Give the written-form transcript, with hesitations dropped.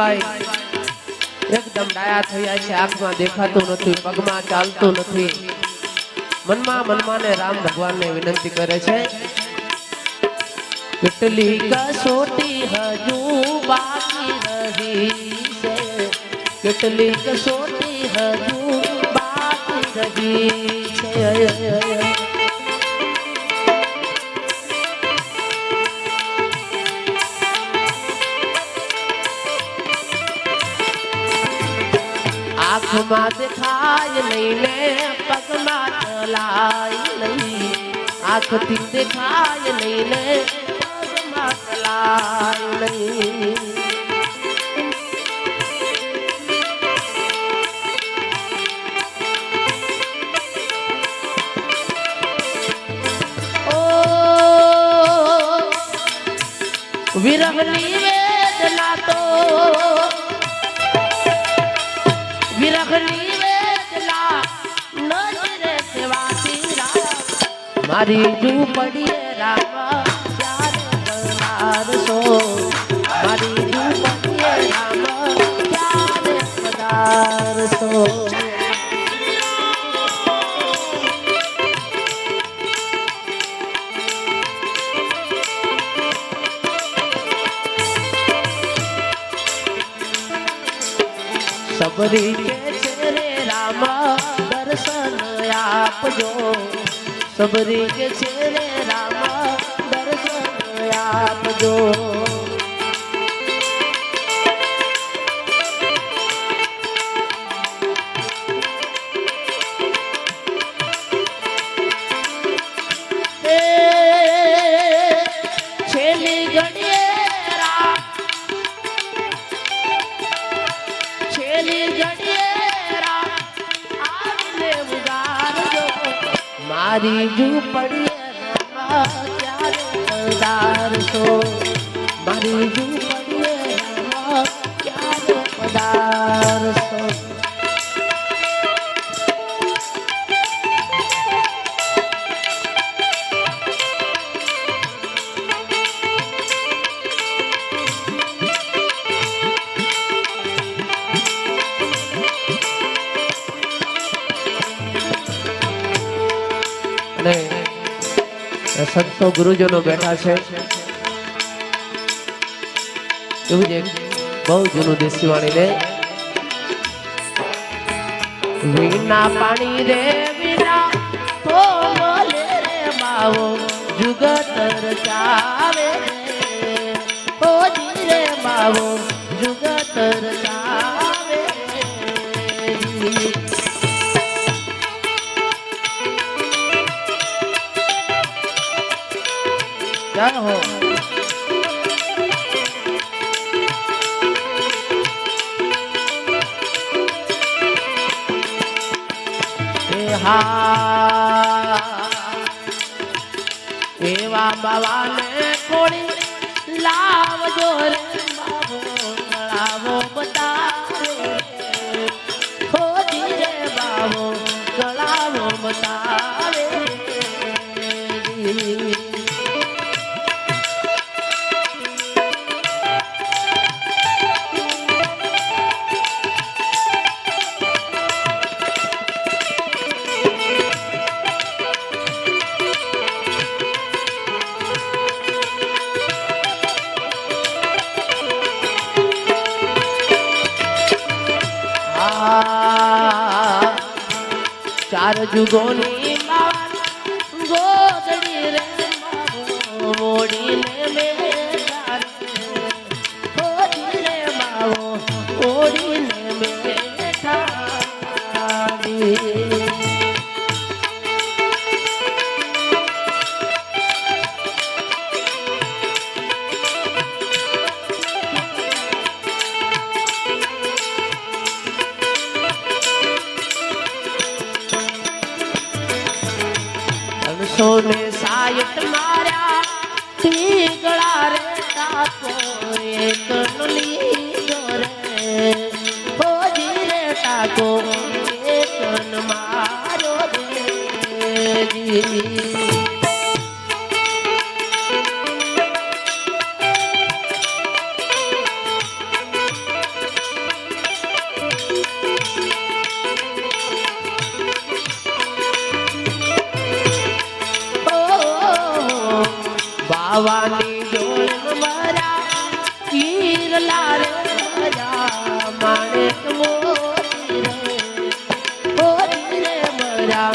ભાઈ એકદમ ડાયા થયા છે, આંખમાં દેખાતું નથી, પગમાં ચાલતું નથી, મનમાં ને રામ ભગવાનને વિનંતી કરે છે, કેટલી કસોટી હજુ બાકી રહી છે, કેટલી કસોટી હજુ બાકી રહી છે। આંખમાં દેખાય નહીં ને પગમાં ચલાય નહીં, આંખથી દેખાય નહીં ને પગમાં ચલાય નહીં। ઓ વિરહની વેદના તો વિરહની વેદના નજરે સેવાતી રામ, મારી ઝૂંપડીએ રામ ક્યારે પધારશો, મારી ઝૂંપડીએ રામ ક્યારે પધારશો। सबरी के चेहरे राम दर्शन आपजो, सबरी के चेहरे राम दर्शन आपजो। छेली घड़िए राम, छेली घड़िए राम आविले उगारजो, मारी ઝૂંપડીએ રામ ક્યારે પધારશો, મારી ઝૂંપડીએ રામ ક્યારે પધારશો। સંતો ગુરુજનો બેઠા છે, એવું જ એક બહુ જૂનું દેશી વાણી રે, વીણા પાણી રે વીણા તો બોલે રે માવો જુગત રચાવે રે, ઓ જી રે માવો જુગત રચાવે રે। क्या हो एवा बाबा ने कोड़ी लावजो रे बाबो गळावो बतावे, हो रे बाबो गळावो बतावे। चार जुगोनी गोदड़ी रे मावो मोड़ी ने मेरा रे, होड़ी रे मावो मोड़ी ने मेरा रे। सोने सायट मारा तीगड़ा रे ताको एक नली जोरे, हो जी रे ताको एक न मारो रे जी। આવાની જોડ મરા ઈરલા રે મરા માણેક મોરી રે મરા